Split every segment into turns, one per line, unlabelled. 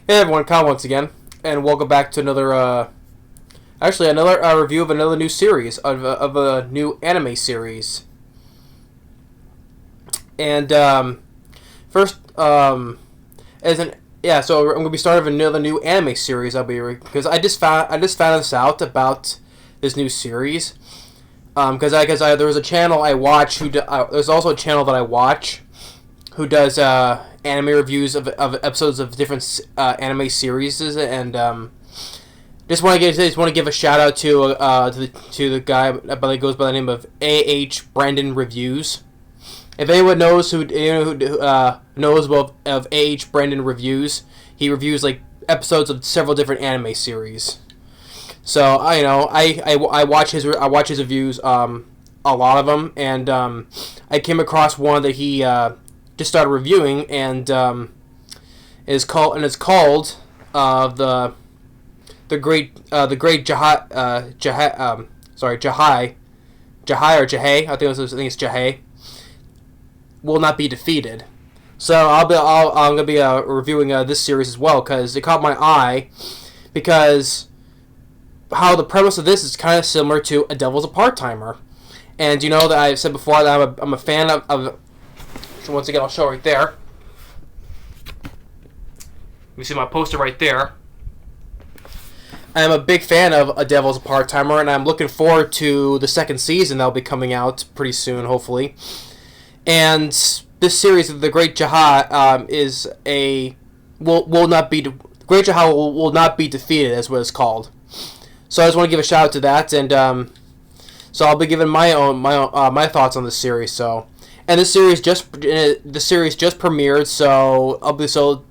Hey everyone, Kyle once again, and welcome back to another review of another new series, of a new anime series. And, first, as an, yeah, so I'm going to be starting another new anime series, because I just found this out about this new series, because there was a channel I watch, there's also a channel that I watch, who does anime reviews of episodes of different anime series, and just want to give a shout out to the guy that goes by the name of Brandon Reviews. If anyone knows who knows of Brandon Reviews, he reviews like episodes of several different anime series. So I watch his reviews, a lot of them, and I came across one that he just started reviewing, and it's called the great Jahy, I think it's Jahy, will not be defeated. So I'm gonna be reviewing this series as well, because it caught my eye, because how the premise of this is kind of similar to A Devil's a Part-Timer, and you know that I said before that I'm a fan of. So once again, I'll show right there. You see my poster right there. I'm a big fan of A Devil's a Part-Timer, and I'm looking forward to the second season that'll be coming out pretty soon, hopefully. And this series, The Great Jahy, will not be defeated, is what it's called. So I just want to give a shout out to that, and so I'll be giving my thoughts on this series. So. And the series just premiered, so I'll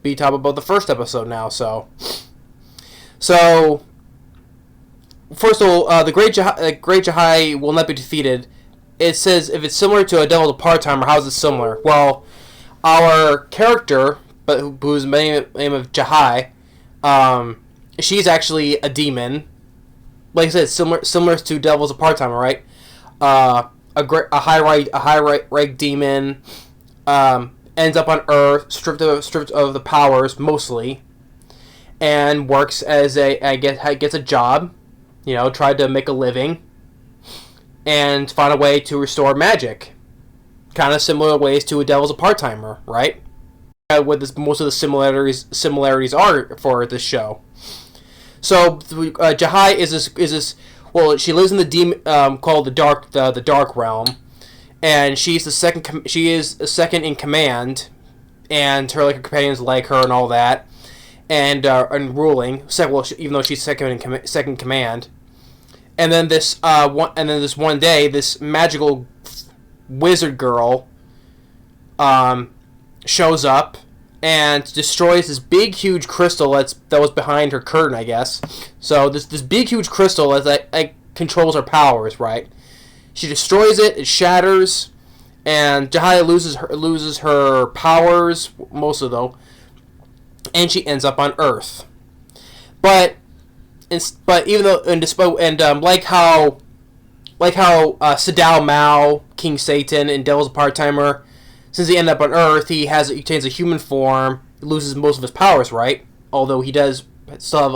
be talking about the first episode now. So first of all, the Great Jahy will not be defeated. It says if it's similar to A Devil's a Part-Timer, how is it similar? Well, our character, whose name of Jahy, she's actually a demon. Like I said, similar to Devil's a Part-Timer, right? A high rank demon, ends up on Earth, stripped of the powers mostly, and works as gets a job, tried to make a living, and find a way to restore magic, kind of similar ways to A Devil's a Part-Timer, right? What most of the similarities are for this show. So Jahy is this. Well, she lives in the demon called the Dark Realm, and she is the second in command, and her companions like her and all that, and ruling. Even though she's second in command, and then this one day, this magical wizard girl shows up and destroys this big, huge crystal that was behind her curtain, I guess. So this big, huge crystal that controls her powers, right? She destroys it. It shatters, and Jahy loses her powers, most though, and she ends up on Earth. But even though like how Sadao Mao, King Satan, and Devil's a Part-Timer. Since he ended up on Earth, he attains a human form, loses most of his powers, right? Although he does still have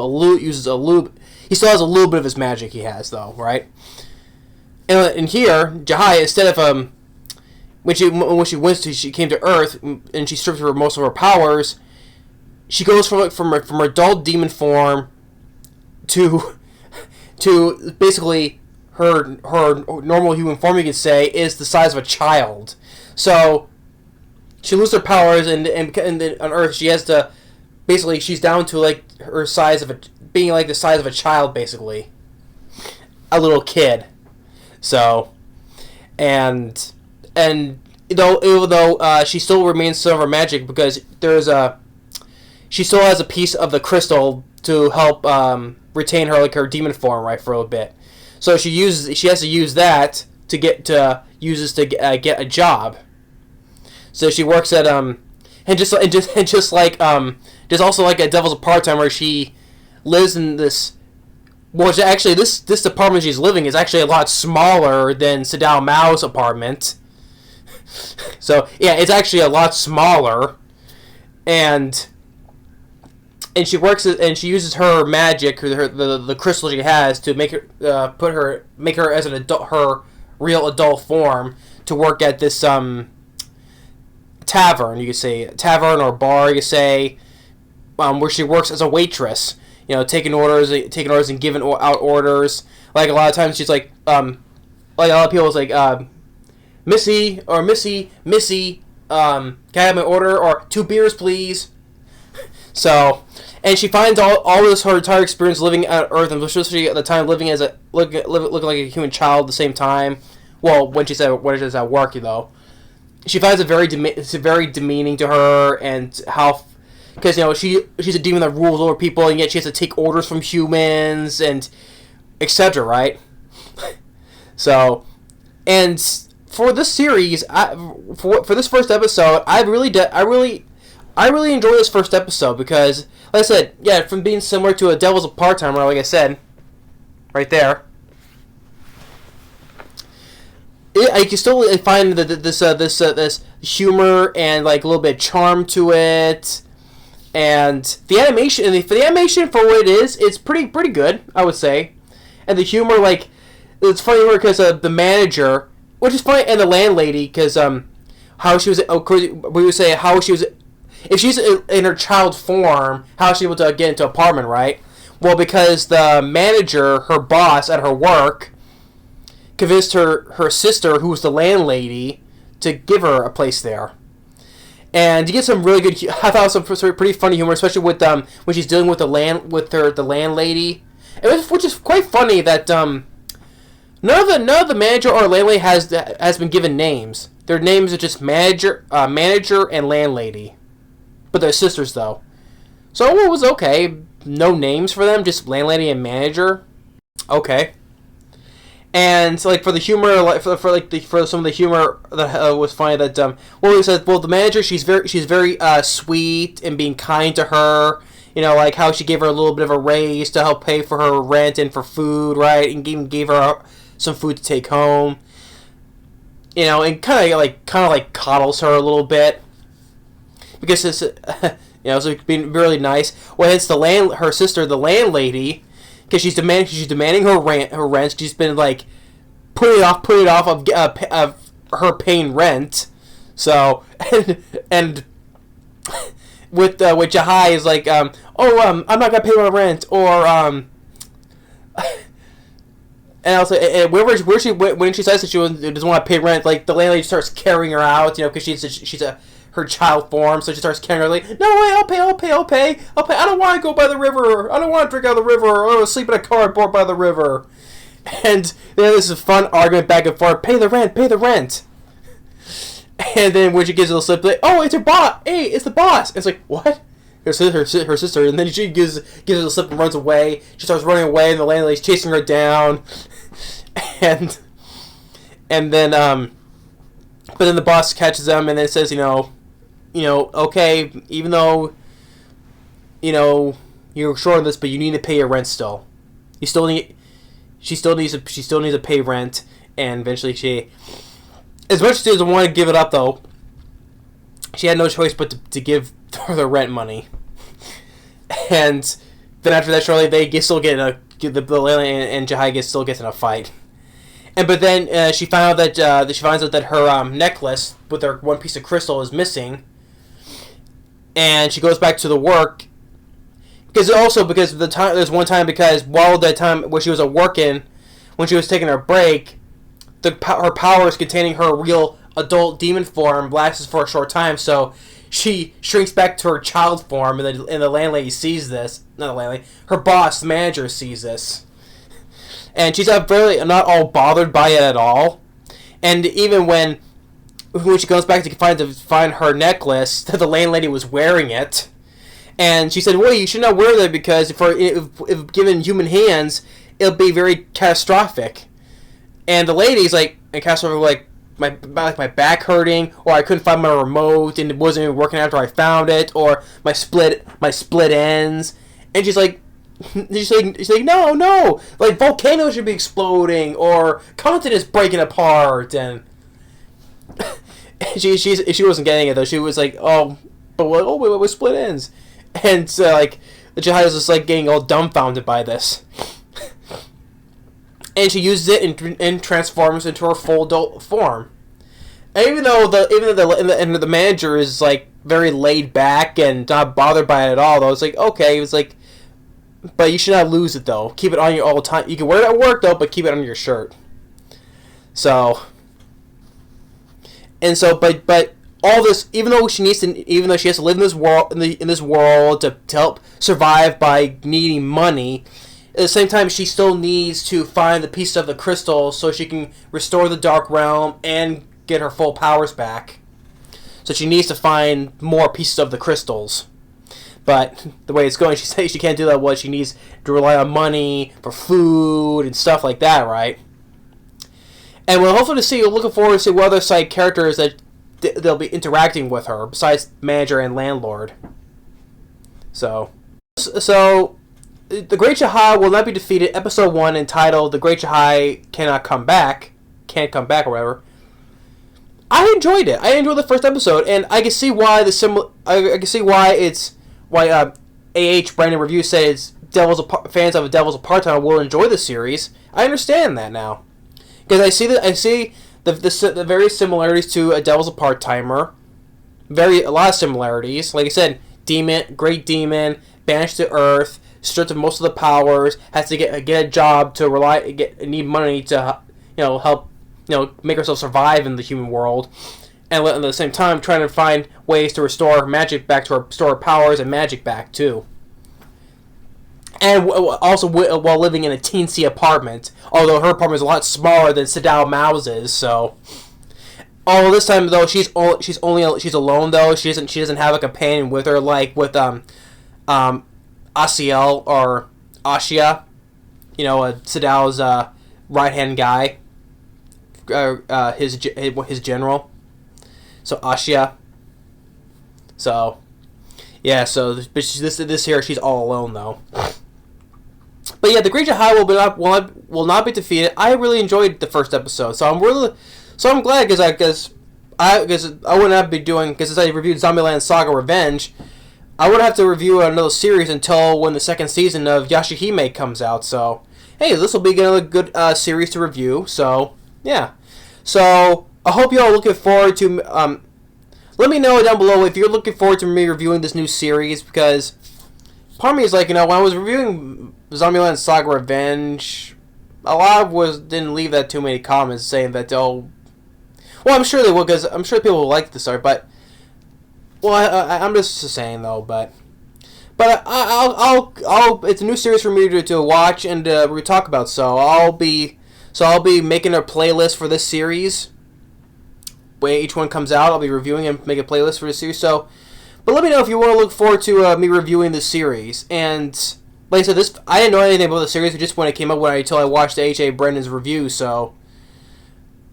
he still has a little bit of his magic he has, though, right? And here, Jahy, instead of she came to Earth and she stripped her most of her powers, she goes from her dull demon form to basically her normal human form, you could say, is the size of a child. So she loses her powers, and on Earth she has to basically, she's down to her size of being the size of a child, basically, a little kid. So, and even though she still remains some of her magic, because she still has a piece of the crystal to help retain her demon form, right, for a little bit. So she has to use that to get a job. So she works at just also like A Devil's a Part-Timer, she lives in this. Well, actually, this apartment she's living is actually a lot smaller than Sadao Mao's apartment. So yeah, it's actually a lot smaller, and and she works and she uses her magic, the crystal she has, to make her make her as an adult, her real adult form, to work at this tavern. You could say tavern or bar. You could say where she works as a waitress. You know, taking orders and giving out orders. Like a lot of times she's like a lot of people's like Missy, can I have my order, or 2 beers please. So, and she finds all this, her entire experience living on Earth, and especially at the time living as looking like a human child at the same time. Well, when she's at work, though, she finds it's very demeaning to her, and how, because she's a demon that rules over people, and yet she has to take orders from humans and etc. Right? So, and for this series, for this first episode, I really enjoyed this first episode because, like I said, yeah, from being similar to a Devil's a Part-Timer, like I said, right there, I can still find this humor and like a little bit of charm to it, and the animation for what it is, it's pretty good, I would say, and the humor, like, it's funny because the manager, which is funny, and the landlady, because how she was, we would say how she was. If she's in her child form, how is she able to get into an apartment, right? Well, because the manager, her boss at her work, convinced her sister, who was the landlady, to give her a place there. And you get some really good, I thought some pretty funny humor, especially with when she's dealing with the landlady, which is quite funny that none of the manager or landlady has been given names. Their names are just manager and landlady. But they're sisters, though. So it was okay. No names for them, just landlady and manager. Okay. And like for the humor, like for some of the humor that was funny, that we said, the manager, she's very sweet and being kind to her. You know, like how she gave her a little bit of a raise to help pay for her rent and for food, right? And even gave her some food to take home. You know, and kind of like coddles her a little bit. Because it's, so being really nice. Well, it's her sister, the landlady, because she's demanding her rent. She's been like putting it off of her paying rent. So and with Jahy is like, I'm not gonna pay my rent, or and also when she says that she doesn't want to pay rent, like the landlady starts carrying her out, because she's her child form, so she starts carrying her, like, no way, I'll pay. I don't want to go by the river. I don't want to drink out of the river. Or sleep in a cardboard by the river. And then there's a fun argument back and forth. Pay the rent. And then when she gives it a slip, like, oh, it's her boss. Hey, it's the boss. It's like, what? Her sister, and then she gives it a slip and runs away. She starts running away, and the landlady's chasing her down. And then but then the boss catches them, and then says, okay, even though, you're short on this, but you need to pay your rent still. She still needs to pay rent, and eventually she, as much as she doesn't want to give it up, though, she had no choice but to give her the rent money. And then after that, shortly, the landlady and Jahy still gets in a fight. But then she finds out that her necklace with her one piece of crystal is missing, and she goes back to the work. Because there's one time, because while that time where she was working, when she was taking her break, her powers containing her real adult demon form lasts for a short time, so she shrinks back to her child form, and the landlady sees this. Not the landlady, her boss, the manager, sees this. And she's not all bothered by it at all. And even when she goes back to find her necklace, the landlady was wearing it. And she said, well, you should not wear that, because if given human hands, it'll be very catastrophic. And the lady's like, my back hurting, or I couldn't find my remote and it wasn't even working after I found it, or my split ends. And she's like, no, like volcanoes should be exploding, or continents breaking apart, and she wasn't getting it though. She was like, but with split ends, and so like The Jahy is just like getting all dumbfounded by this. And she uses it and transforms into her full adult form. And even though the manager is like very laid back and not bothered by it at all, though, it's like, okay, it was like, but you should not lose it though. Keep it on you all the time. You can wear it at work though, but keep it on your shirt. So, and so, but all this, even though she has to live in this world, in this world to help survive by needing money, at the same time she still needs to find the pieces of the crystal so she can restore the Dark Realm and get her full powers back. So she needs to find more pieces of the crystals. But the way it's going, she says she can't do that. She needs to rely on money for food and stuff like that, right? And we're looking forward to see what other side characters that they'll be interacting with her besides manager and landlord. So the Great Jahy will not be defeated. Episode 1, entitled "The Great Jahy Can't Come Back," or whatever. I enjoyed it. I enjoyed the first episode, and I can see why I can see why AH Brandon Review says fans of Devil's a Part-Timer will enjoy the series. I understand that now, because I see the various similarities to A Devil's a Part-Timer. A lot of similarities. Like I said, great demon, banished to Earth, stripped of most of the powers, has to get a job to need money to help make herself survive in the human world, and at the same time trying to find ways to restore magic back to restore powers and magic back too. And also while living in a teensy apartment, although her apartment is a lot smaller than Sadao Mao's, so. Although this time though she's alone though. She doesn't have a companion with her like with Asiel or Ashia, Sadao's right hand guy. His general. So Ashia. So yeah. So but this here she's all alone though. But yeah, the Great Jahy will not be defeated. I really enjoyed the first episode, so I'm glad because I wouldn't have to be doing, because since I reviewed Zombieland Saga Revenge, I wouldn't have to review another series until when the second season of Yashahime comes out. So hey, this will be another good series to review. So yeah, so I hope you all are looking forward to. Let me know down below if you're looking forward to me reviewing this new series, because part of me is like, when I was reviewing Zombieland Saga Revenge, a lot didn't leave that too many comments saying that well, I'm sure they will, because I'm sure people will like this art, but I'm just saying though, but I'll it's a new series for me to watch and we talk about, so I'll be making a playlist for this series. When each one comes out, I'll be reviewing and make a playlist for the series. So, but let me know if you want to look forward to me reviewing this series. And like I said, I didn't know anything about the series just when it came up until I watched H.A. Brendan's review. So,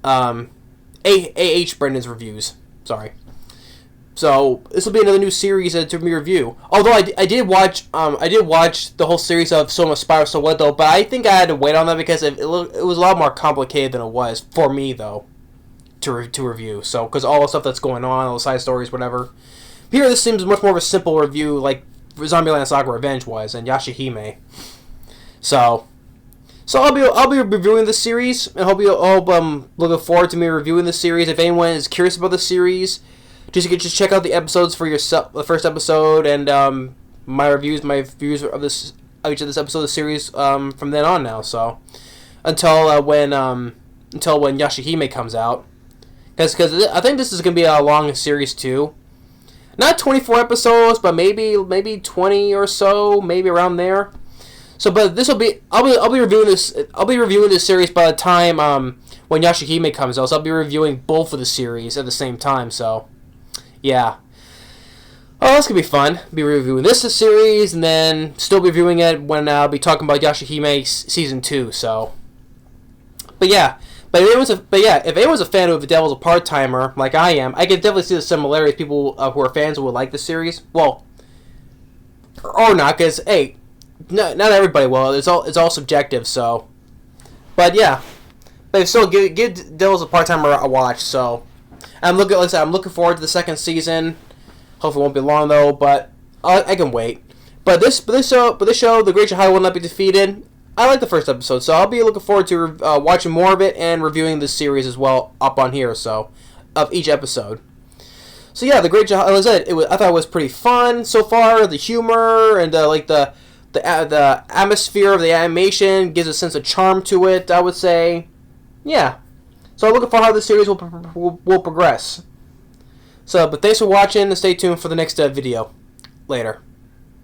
A.H. Brendan's reviews. Sorry. So this will be another new series to me review. Although I did watch the whole series of Soma Spiral So What though, but I think I had to wait on that because it was a lot more complicated than it was for me though to review. So because all the stuff that's going on, all the side stories, whatever. Here this seems much more of a simple review like Zombieland Saga Revenge was and Yashahime. So I'll be reviewing this series and hope looking forward to me reviewing this series. If anyone is curious about the series, just check out the episodes for yourself. The first episode and my views of each of this episode of the series from then on now. So until when Yashahime comes out, because I think this is gonna be a long series too. Not 24 episodes, but maybe 20 or so, maybe around there. So, but this will be I'll be reviewing this. I'll be reviewing this series by the time when Yashahime comes out. So I'll be reviewing both of the series at the same time. So, yeah. Oh, that's gonna be fun. Be reviewing this series and then still be reviewing it when I'll be talking about Yashahime season 2. So, but yeah. If anyone's a fan of The Devil's a Part-Timer, like I am, I can definitely see the similarities. People who are fans will like the series. Well, or not, because hey, not everybody will. It's all subjective. So, but yeah, but still give Devil's a Part-Timer a watch. So, I'm looking forward to the second season. Hopefully, it won't be long though, but I can wait. But this show, The Great Jahy Will Not Be Defeated. I like the first episode, so I'll be looking forward to watching more of it and reviewing this series as well up on here. So, of each episode. So yeah, The Great Jahy. As I said, I thought it was pretty fun so far. The humor and like the atmosphere of the animation gives a sense of charm to it, I would say. Yeah. So I'm looking for how this series will progress. So, but thanks for watching and stay tuned for the next video. Later.